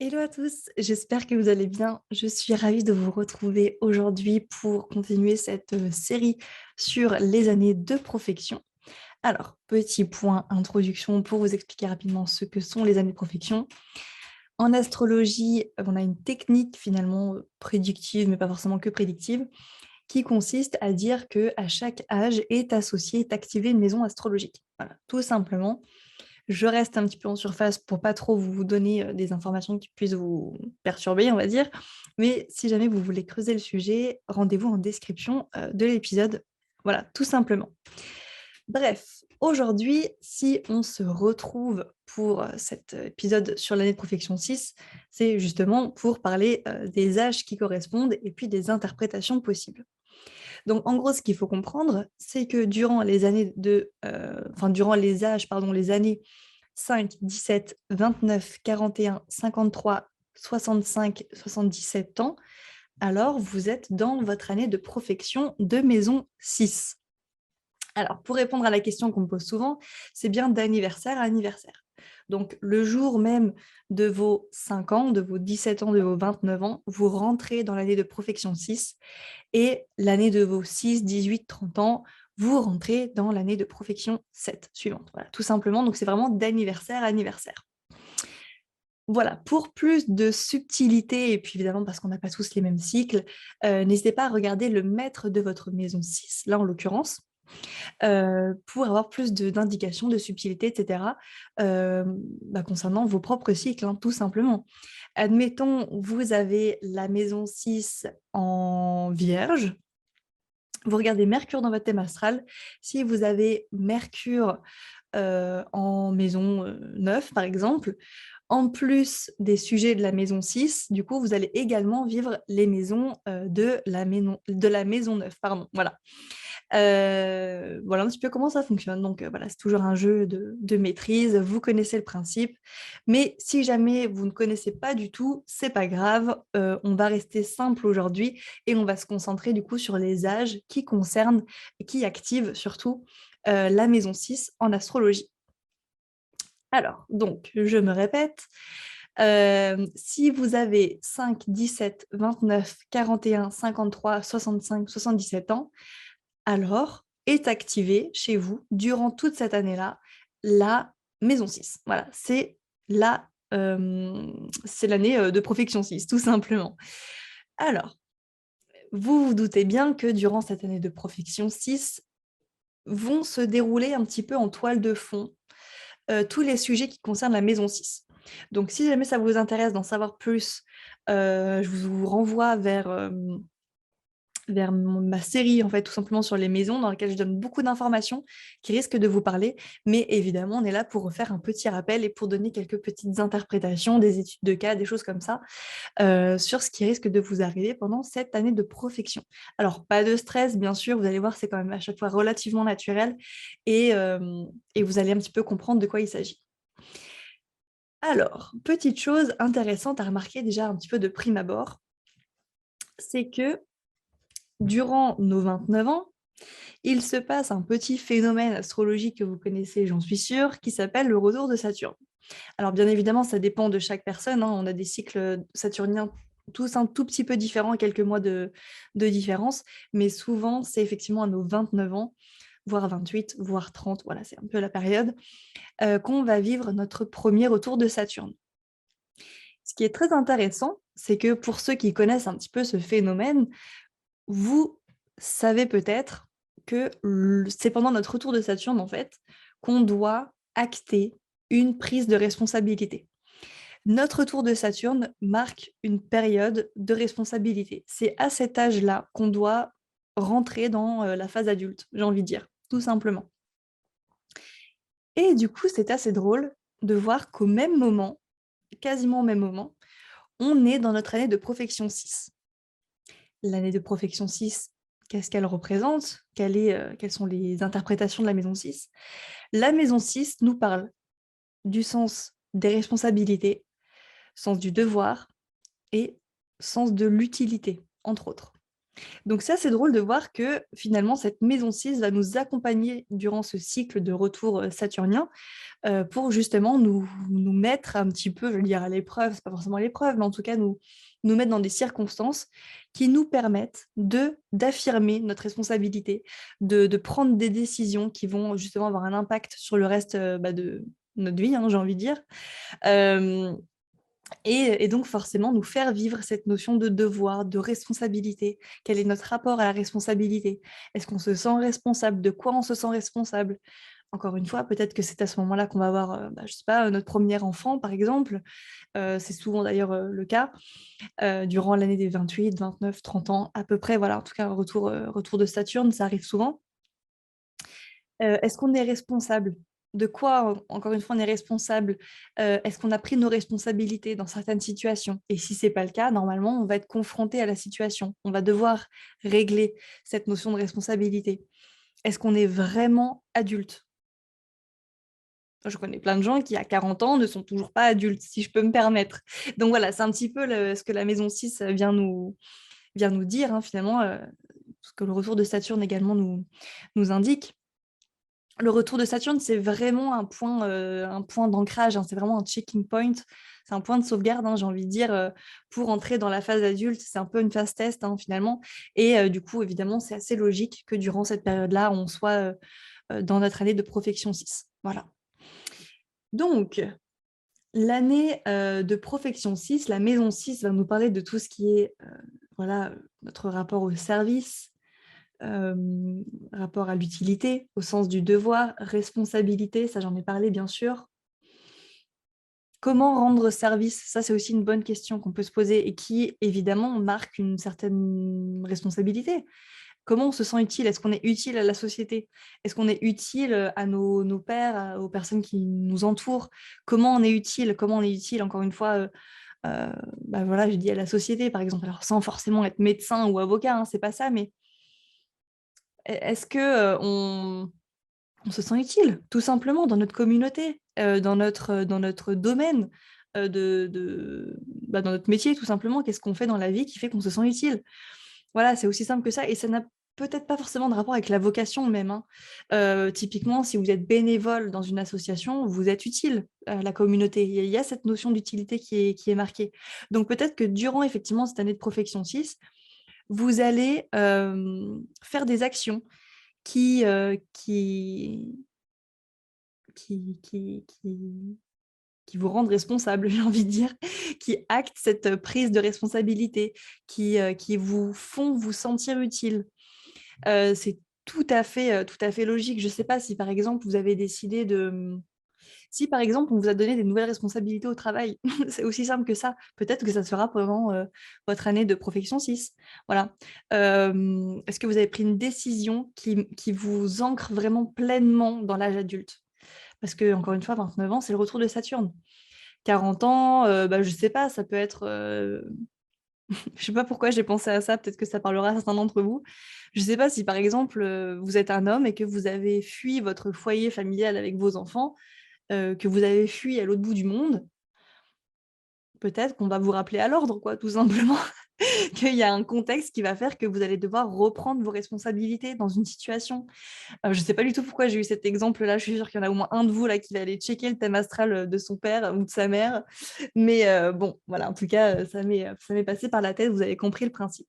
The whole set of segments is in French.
Hello à tous, j'espère que vous allez bien. Je suis ravie de vous retrouver aujourd'hui pour continuer cette série sur les années de profection. Alors, petit point introduction pour vous expliquer rapidement ce que sont les années de profection. En astrologie, on a une technique finalement prédictive, mais pas forcément que prédictive, qui consiste à dire que à chaque âge est associée, est activée une maison astrologique. Voilà, tout simplement. Je reste un petit peu en surface pour pas trop vous donner des informations qui puissent vous perturber, on va dire. Mais si jamais vous voulez creuser le sujet, rendez-vous en description de l'épisode. Voilà, tout simplement. Bref, aujourd'hui, si on se retrouve pour cet épisode sur l'année de profection 6, c'est justement pour parler des âges qui correspondent et puis des interprétations possibles. Donc, en gros, ce qu'il faut comprendre, c'est que durant les âges, pardon, les années 5, 17, 29, 41, 53, 65, 77 ans, alors vous êtes dans votre année de profection de maison 6. Alors, pour répondre à la question qu'on me pose souvent, c'est bien d'anniversaire à anniversaire. Donc, le jour même de vos 5 ans, de vos 17 ans, de vos 29 ans, vous rentrez dans l'année de profection 6 et l'année de vos 6, 18, 30 ans, vous rentrez dans l'année de profection 7 suivante. Voilà, tout simplement. Donc, c'est vraiment d'anniversaire à anniversaire. Voilà, pour plus de subtilité, et puis évidemment parce qu'on n'a pas tous les mêmes cycles, n'hésitez pas à regarder le maître de votre maison 6, là en l'occurrence, pour avoir plus d'indications, de subtilité, etc., concernant vos propres cycles, hein, tout simplement. Admettons, vous avez la maison 6 en vierge, vous regardez Mercure dans votre thème astral. Si vous avez Mercure en maison 9, par exemple, en plus des sujets de la maison 6, du coup, vous allez également vivre les maisons de la maison 9. Pardon, voilà. Voilà un petit peu comment ça fonctionne. Donc voilà, c'est toujours un jeu de maîtrise, vous connaissez le principe. Mais si jamais vous ne connaissez pas du tout, c'est pas grave, on va rester simple aujourd'hui et on va se concentrer du coup sur les âges qui concernent, qui activent surtout la maison 6 en astrologie. Alors, donc, je me répète, si vous avez 5, 17, 29, 41, 53, 65, 77 ans, alors est activée chez vous, durant toute cette année-là, la maison 6. Voilà, c'est l'année de profection 6, tout simplement. Alors, vous vous doutez bien que durant cette année de profection 6, vont se dérouler un petit peu en toile de fond tous les sujets qui concernent la maison 6. Donc, si jamais ça vous intéresse d'en savoir plus, je vous renvoie vers ma série, en fait, tout simplement sur les maisons, dans laquelle je donne beaucoup d'informations qui risquent de vous parler. Mais évidemment, on est là pour refaire un petit rappel et pour donner quelques petites interprétations, des études de cas, des choses comme ça, sur ce qui risque de vous arriver pendant cette année de profection. Alors, pas de stress, bien sûr, vous allez voir, c'est quand même à chaque fois relativement naturel et vous allez un petit peu comprendre de quoi il s'agit. Alors, petite chose intéressante à remarquer déjà un petit peu de prime abord, c'est que durant nos 29 ans, il se passe un petit phénomène astrologique que vous connaissez, j'en suis sûre, qui s'appelle le retour de Saturne. Alors bien évidemment, ça dépend de chaque personne, hein. On a des cycles saturniens tous un tout petit peu différents, quelques mois de différence, mais souvent, c'est effectivement à nos 29 ans, voire 28, voire 30, voilà, c'est un peu la période, qu'on va vivre notre premier retour de Saturne. Ce qui est très intéressant, c'est que pour ceux qui connaissent un petit peu ce phénomène, vous savez peut-être que c'est pendant notre retour de Saturne, en fait, qu'on doit acter une prise de responsabilité. Notre retour de Saturne marque une période de responsabilité. C'est à cet âge-là qu'on doit rentrer dans la phase adulte, j'ai envie de dire, tout simplement. Et du coup, c'est assez drôle de voir qu'au même moment, quasiment au même moment, on est dans notre année de profection 6. L'année de profection 6, qu'est-ce qu'elle représente? Quelles sont les interprétations de la maison 6? La maison 6 nous parle du sens des responsabilités, sens du devoir et sens de l'utilité, entre autres. Donc ça, c'est drôle de voir que finalement, cette maison 6 va nous accompagner durant ce cycle de retour saturnien pour justement nous mettre un petit peu, je veux dire, à l'épreuve, c'est pas forcément à l'épreuve, mais en tout cas nous mettre dans des circonstances qui nous permettent d'affirmer notre responsabilité, de prendre des décisions qui vont justement avoir un impact sur le reste de notre vie, hein, j'ai envie de dire. Euh, et donc forcément nous faire vivre cette notion de devoir, de responsabilité. Quel est notre rapport à la responsabilité? Est-ce qu'on se sent responsable? De quoi on se sent responsable? Encore une fois, peut-être que c'est à ce moment-là qu'on va avoir, je sais pas, notre premier enfant, par exemple. C'est souvent d'ailleurs le cas durant l'année des 28, 29, 30 ans, à peu près. Voilà, en tout cas, un retour de Saturne, ça arrive souvent. Est-ce qu'on est responsable? De quoi, encore une fois, on est responsable? Est-ce qu'on a pris nos responsabilités dans certaines situations? Et si ce n'est pas le cas, normalement, on va être confronté à la situation. On va devoir régler cette notion de responsabilité. Est-ce qu'on est vraiment adulte? Je connais plein de gens qui, à 40 ans, ne sont toujours pas adultes, si je peux me permettre. Donc voilà, c'est un petit peu ce que la maison 6 vient nous dire, hein, finalement, ce que le retour de Saturne également nous indique. Le retour de Saturne, c'est vraiment un point d'ancrage, hein, c'est vraiment un checking point, c'est un point de sauvegarde, hein, j'ai envie de dire, pour entrer dans la phase adulte. C'est un peu une phase test, hein, finalement. Et du coup, évidemment, c'est assez logique que durant cette période-là, on soit dans notre année de Profection 6. Voilà. Donc, l'année de Profection 6, la maison 6 va nous parler de tout ce qui est voilà, notre rapport au service, euh, rapport à l'utilité, au sens du devoir, responsabilité, ça j'en ai parlé bien sûr. Comment rendre service? Ça, c'est aussi une bonne question qu'on peut se poser et qui, évidemment, marque une certaine responsabilité. Comment on se sent utile? Est-ce qu'on est utile à la société? Est-ce qu'on est utile à nos pairs, aux personnes qui nous entourent? Comment on est utile? Comment on est utile, encore une fois, voilà, je dis à la société, par exemple, alors sans forcément être médecin ou avocat, hein, c'est pas ça, mais est-ce que on se sent utile, tout simplement, dans notre communauté, dans notre domaine, dans notre métier, tout simplement? Qu'est-ce qu'on fait dans la vie qui fait qu'on se sent utile? Voilà, c'est aussi simple que ça. Et ça n'a peut-être pas forcément de rapport avec la vocation même, hein. Typiquement, si vous êtes bénévole dans une association, vous êtes utile à la communauté. Il y a cette notion d'utilité qui est marquée. Donc peut-être que durant effectivement cette année de Profection 6, vous allez faire des actions qui, euh, qui, qui vous rendent responsable, j'ai envie de dire, qui actent cette prise de responsabilité, qui vous font vous sentir utile. C'est tout à fait logique. Je ne sais pas si, par exemple, vous avez décidé de... Si, par exemple, on vous a donné des nouvelles responsabilités au travail, c'est aussi simple que ça. Peut-être que ça sera pendant votre année de Profection 6. Voilà. Est-ce que vous avez pris une décision qui vous ancre vraiment pleinement dans l'âge adulte? Parce que, encore une fois, 29 ans, c'est le retour de Saturne. 40 ans, je ne sais pas, ça peut être... je sais pas pourquoi j'ai pensé à ça, peut-être que ça parlera à certains d'entre vous. Je ne sais pas si, par exemple, vous êtes un homme et que vous avez fui votre foyer familial avec vos enfants, que vous avez fui à l'autre bout du monde, peut-être qu'on va vous rappeler à l'ordre, quoi, tout simplement. Qu'il y a un contexte qui va faire que vous allez devoir reprendre vos responsabilités dans une situation. Je ne sais pas du tout pourquoi j'ai eu cet exemple-là. Je suis sûre qu'il y en a au moins un de vous là qui va aller checker le thème astral de son père ou de sa mère. Mais bon, voilà, en tout cas, ça m'est passé par la tête. Vous avez compris le principe.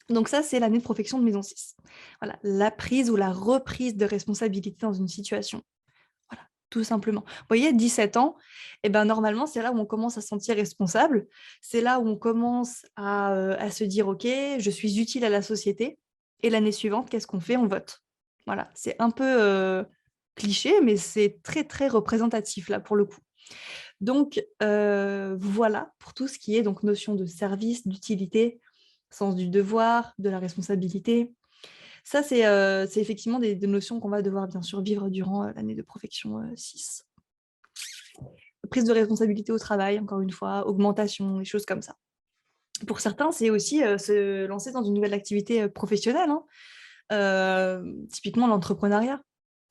Donc ça, c'est l'année de Profection de maison 6. Voilà, la prise ou la reprise de responsabilité dans une situation. Voilà, tout simplement. Vous voyez, 17 ans, eh ben, normalement, c'est là où on commence à se sentir responsable. C'est là où on commence à se dire, OK, je suis utile à la société. Et l'année suivante, qu'est-ce qu'on fait? On vote. Voilà, c'est un peu cliché, mais c'est très, très représentatif là pour le coup. Donc, voilà pour tout ce qui est donc notion de service, d'utilité, sens du devoir, de la responsabilité. Ça, c'est effectivement des notions qu'on va devoir bien sûr vivre durant l'année de Profection 6. Prise de responsabilité au travail, encore une fois, augmentation, des choses comme ça. Pour certains, c'est aussi se lancer dans une nouvelle activité professionnelle, hein. Typiquement l'entrepreneuriat.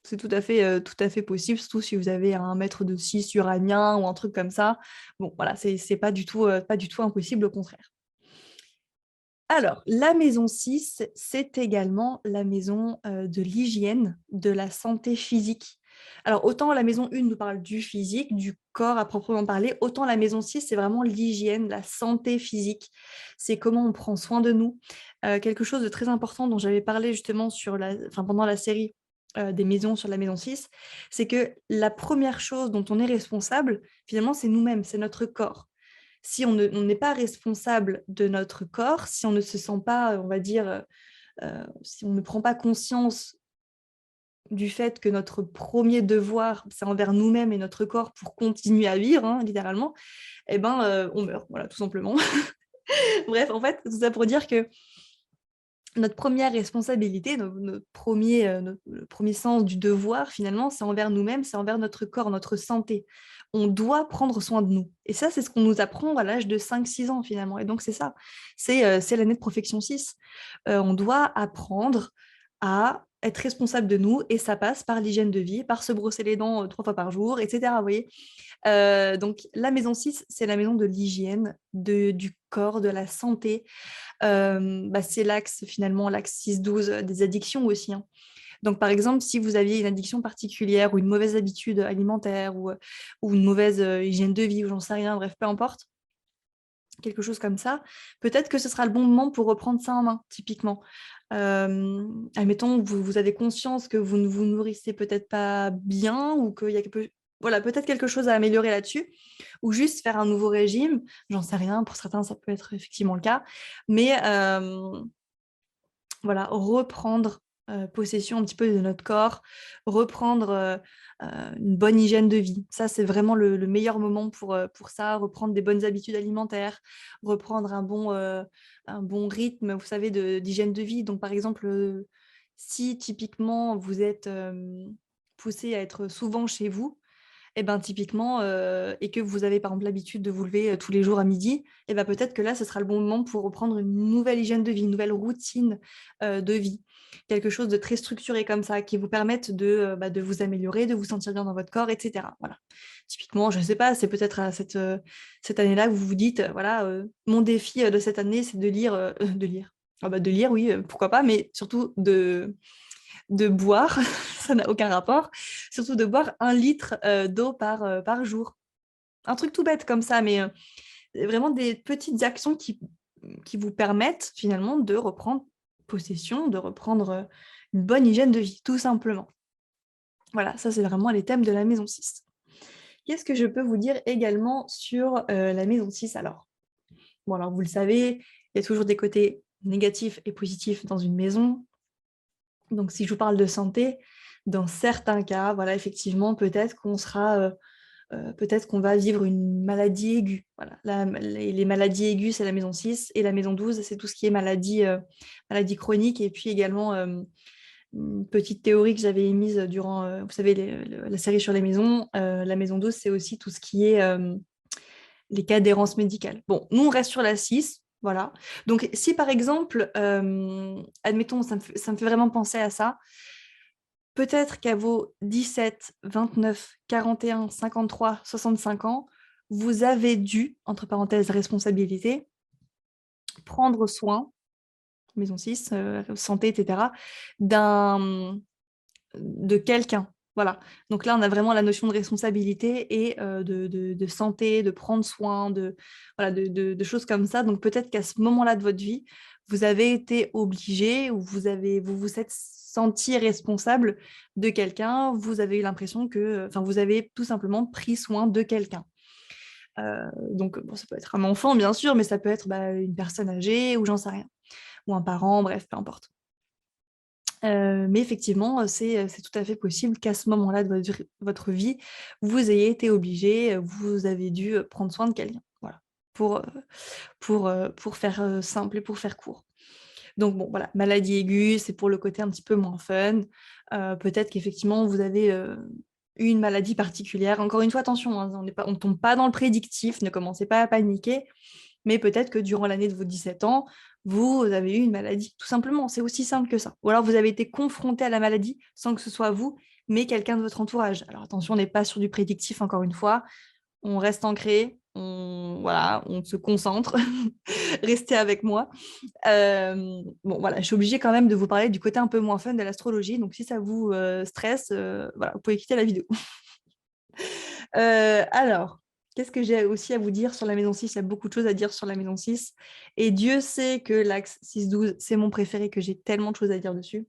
C'est tout à fait possible, surtout si vous avez un maître de 6 uranien ou un truc comme ça. Bon, voilà, c'est pas du tout impossible, au contraire. Alors, la maison 6, c'est également la maison de l'hygiène, de la santé physique. Alors, autant la maison 1 nous parle du physique, du corps à proprement parler, autant la maison 6, c'est vraiment l'hygiène, la santé physique. C'est comment on prend soin de nous. Quelque chose de très important dont j'avais parlé justement pendant la série des maisons sur la maison 6, c'est que la première chose dont on est responsable, finalement, c'est nous-mêmes, c'est notre corps. Si on n'est pas responsable de notre corps, si on ne se sent pas, on va dire, si on ne prend pas conscience du fait que notre premier devoir, c'est envers nous-mêmes et notre corps pour continuer à vivre, hein, littéralement, eh ben, on meurt, voilà, tout simplement. Bref, en fait, tout ça pour dire que notre première responsabilité, le premier sens du devoir, finalement, c'est envers nous-mêmes, c'est envers notre corps, notre santé. On doit prendre soin de nous. Et ça, c'est ce qu'on nous apprend à l'âge de 5-6 ans, finalement. Et donc, c'est ça. C'est l'année de Profection 6. On doit apprendre à être responsable de nous, et ça passe par l'hygiène de vie, par se brosser les dents 3 fois par jour, etc. Vous voyez. Donc, la maison 6, c'est la maison de l'hygiène, du corps, de la santé. C'est l'axe, finalement, l'axe 6-12 des addictions aussi, hein. Donc, par exemple, si vous aviez une addiction particulière ou une mauvaise habitude alimentaire ou une mauvaise hygiène de vie, ou j'en sais rien, bref, peu importe, quelque chose comme ça, peut-être que ce sera le bon moment pour reprendre ça en main, typiquement. Admettons, vous avez conscience que vous ne vous nourrissez peut-être pas bien ou qu'il y a voilà, peut-être quelque chose à améliorer là-dessus, ou juste faire un nouveau régime, j'en sais rien, pour certains ça peut être effectivement le cas, mais voilà, reprendre possession un petit peu de notre corps, reprendre une bonne hygiène de vie. Ça, c'est vraiment le meilleur moment pour ça, reprendre des bonnes habitudes alimentaires, reprendre un bon rythme, vous savez, d'hygiène de vie. Donc, par exemple, si typiquement vous êtes poussé à être souvent chez vous, et ben typiquement, et que vous avez par exemple l'habitude de vous lever tous les jours à midi, et ben peut-être que là, ce sera le bon moment pour reprendre une nouvelle hygiène de vie, une nouvelle routine de vie. Quelque chose de très structuré comme ça, qui vous permette de vous améliorer, de vous sentir bien dans votre corps, etc. Voilà. Typiquement, je ne sais pas, c'est peut-être à cette année-là que vous vous dites, voilà, mon défi de cette année, c'est de lire, de lire. Ah bah, de lire, oui, pourquoi pas, mais surtout de boire, ça n'a aucun rapport, surtout de boire 1 litre d'eau par jour. Un truc tout bête comme ça, mais vraiment des petites actions qui vous permettent finalement de reprendre possession, de reprendre une bonne hygiène de vie, tout simplement. Voilà, ça c'est vraiment les thèmes de la maison 6. Qu'est-ce que je peux vous dire également sur la maison 6 alors? Bon, alors vous le savez, il y a toujours des côtés négatifs et positifs dans une maison. Donc, si je vous parle de santé, dans certains cas, voilà, effectivement, peut-être qu'on va vivre une maladie aiguë. Voilà. Les maladies aiguës, c'est la maison 6, et la maison 12, c'est tout ce qui est maladie chronique, et puis également une petite théorie que j'avais émise durant, vous savez, la série sur les maisons. La maison 12, c'est aussi tout ce qui est les cas d'errance médicale. Bon, nous, on reste sur la 6. Voilà. Donc, si par exemple, admettons, ça me fait vraiment penser à ça, peut-être qu'à vos 17, 29, 41, 53, 65 ans, vous avez dû, entre parenthèses, responsabilité, prendre soin, maison 6, santé, etc., de quelqu'un. Voilà. Donc là, on a vraiment la notion de responsabilité et de santé, de prendre soin, voilà, de choses comme ça. Donc peut-être qu'à ce moment-là de votre vie, vous avez été obligé ou vous vous êtes senti responsable de quelqu'un, vous avez eu l'impression enfin, vous avez tout simplement pris soin de quelqu'un. Donc, bon, ça peut être un enfant, bien sûr, mais ça peut être une personne âgée ou j'en sais rien, ou un parent, bref, peu importe. Mais effectivement, c'est tout à fait possible qu'à ce moment-là de votre vie, vous ayez été obligé, vous avez dû prendre soin de quelqu'un. Voilà, pour faire simple et pour faire court. Donc bon, voilà, maladie aiguë, c'est pour le côté un petit peu moins fun. Peut-être qu'effectivement, vous avez eu une maladie particulière. Encore une fois, attention, hein, on ne tombe pas dans le prédictif, ne commencez pas à paniquer. Mais peut-être que durant l'année de vos 17 ans, vous avez eu une maladie, tout simplement. C'est aussi simple que ça. Ou alors vous avez été confronté à la maladie sans que ce soit vous, mais quelqu'un de votre entourage. Alors attention, on n'est pas sur du prédictif, encore une fois. On reste ancré, on se concentre. Restez avec moi. Bon, voilà, je suis obligée quand même de vous parler du côté un peu moins fun de l'astrologie. Donc, si ça vous stresse, voilà, vous pouvez quitter la vidéo. Alors, qu'est-ce que j'ai aussi à vous dire sur la maison 6? Il y a beaucoup de choses à dire sur la maison 6. Et Dieu sait que l'axe 6-12, c'est mon préféré, que j'ai tellement de choses à dire dessus.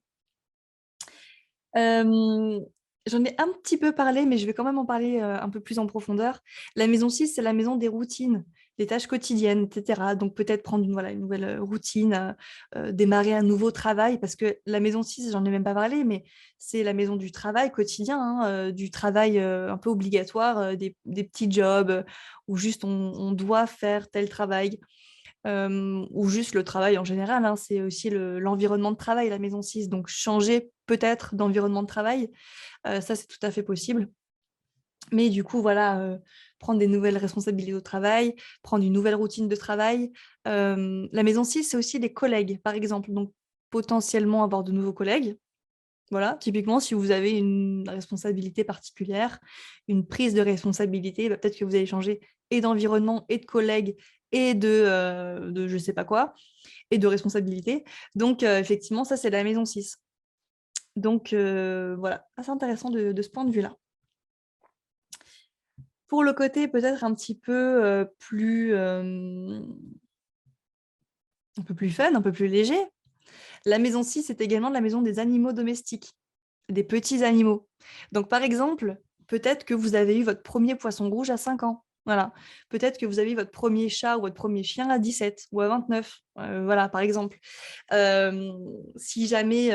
J'en ai un petit peu parlé, mais je vais quand même en parler un peu plus en profondeur. La maison 6, c'est la maison des routines, des tâches quotidiennes, etc. Donc peut-être prendre une nouvelle routine, démarrer un nouveau travail, parce que la maison 6, j'en ai même pas parlé, mais c'est la maison du travail quotidien, hein, du travail un peu obligatoire, des petits jobs, où juste on doit faire tel travail. Ou juste le travail en général, hein, c'est aussi l'environnement de travail, la maison 6. Donc changer peut-être d'environnement de travail, ça c'est tout à fait possible. Mais du coup, voilà, prendre des nouvelles responsabilités au travail, prendre une nouvelle routine de travail. La maison 6, c'est aussi les collègues, par exemple. Donc potentiellement avoir de nouveaux collègues. Voilà, typiquement, si vous avez une responsabilité particulière, une prise de responsabilité, bah, peut-être que vous allez changer et d'environnement, et de collègues, et de je ne sais pas quoi, et de responsabilité. Donc, effectivement, ça, c'est la maison 6. Donc, voilà, assez intéressant de ce point de vue-là. Pour le côté peut-être un petit peu un peu plus fun, un peu plus léger, la maison 6 est également la maison des animaux domestiques, des petits animaux. Donc, par exemple, peut-être que vous avez eu votre premier poisson rouge à 5 ans. Voilà. Peut-être que vous avez eu votre premier chat ou votre premier chien à 17 ou à 29. Voilà, par exemple. Si jamais,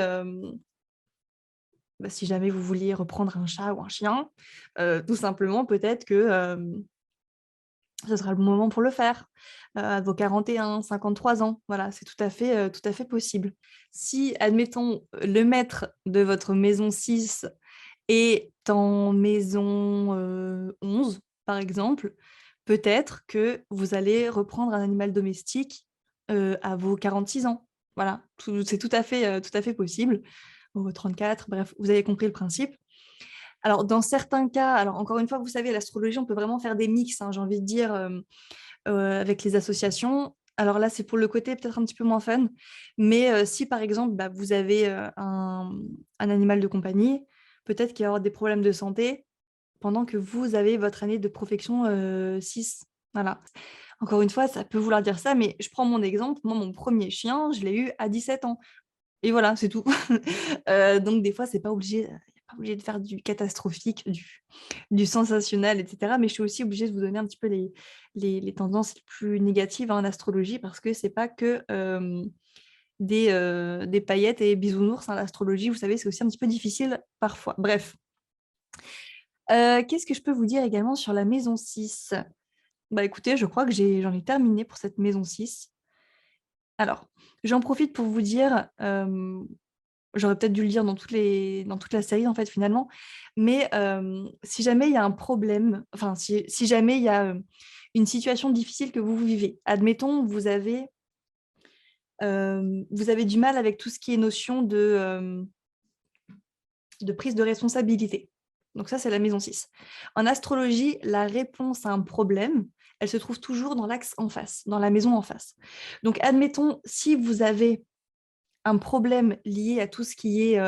si jamais vous vouliez reprendre un chat ou un chien, tout simplement, peut-être que ce sera le bon moment pour le faire. À vos 41, 53 ans. Voilà, c'est tout à fait possible. Si, admettons, le maître de votre maison 6 est en maison 11, par exemple, peut-être que vous allez reprendre un animal domestique à vos 46 ans. Voilà, c'est tout à fait possible. Ou 34, bref, vous avez compris le principe. Alors, dans certains cas, alors encore une fois, vous savez, l'astrologie, on peut vraiment faire des mix, hein, j'ai envie de dire, avec les associations. Alors là, c'est pour le côté peut-être un petit peu moins fun, mais si par exemple, bah, vous avez un animal de compagnie, peut-être qu'il va y avoir des problèmes de santé pendant que vous avez votre année de profection 6. Voilà. Encore une fois, ça peut vouloir dire ça, mais je prends mon exemple. Moi, mon premier chien, je l'ai eu à 17 ans. Et voilà, c'est tout. Donc, des fois, c'est pas obligé, pas obligé de faire du catastrophique, du sensationnel, etc. Mais je suis aussi obligée de vous donner un petit peu les tendances les plus négatives en astrologie parce que c'est pas que des paillettes et bisounours. Hein, l'astrologie, vous savez, c'est aussi un petit peu difficile parfois. Bref. Qu'est-ce que je peux vous dire également sur la maison 6? Bah écoutez, je crois que j'en ai terminé pour cette maison 6. Alors, j'en profite pour vous dire, j'aurais peut-être dû le dire dans toute la série, en fait, finalement, mais si jamais il y a un problème, enfin, si jamais il y a une situation difficile que vous vivez, admettons, vous avez du mal avec tout ce qui est notion de prise de responsabilité. Donc ça, c'est la maison 6. En astrologie, la réponse à un problème, elle se trouve toujours dans l'axe en face, dans la maison en face. Donc, admettons, si vous avez un problème lié à tout ce qui est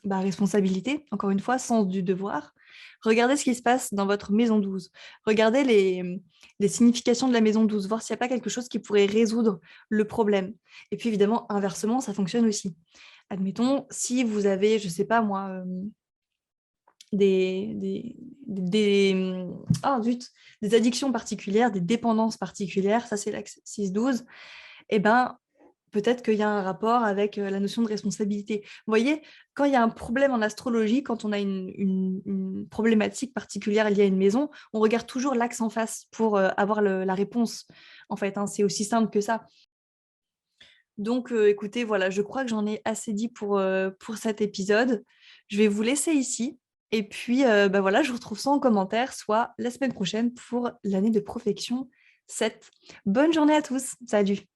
responsabilité, encore une fois, sens du devoir, regardez ce qui se passe dans votre maison 12. Regardez les significations de la maison 12, voir s'il n'y a pas quelque chose qui pourrait résoudre le problème. Et puis évidemment, inversement, ça fonctionne aussi. Admettons, si vous avez, je ne sais pas moi, des addictions particulières, des dépendances particulières, ça c'est l'axe 6-12, eh ben, peut-être qu'il y a un rapport avec la notion de responsabilité. Vous voyez, quand il y a un problème en astrologie, quand on a une problématique particulière liée à une maison, on regarde toujours l'axe en face pour avoir la réponse. En fait, hein, c'est aussi simple que ça. Donc, écoutez, voilà, je crois que j'en ai assez dit pour cet épisode. Je vais vous laisser ici. Et puis, voilà, je vous retrouve ça en commentaire, soit la semaine prochaine pour l'année de profection 7. Bonne journée à tous. Salut.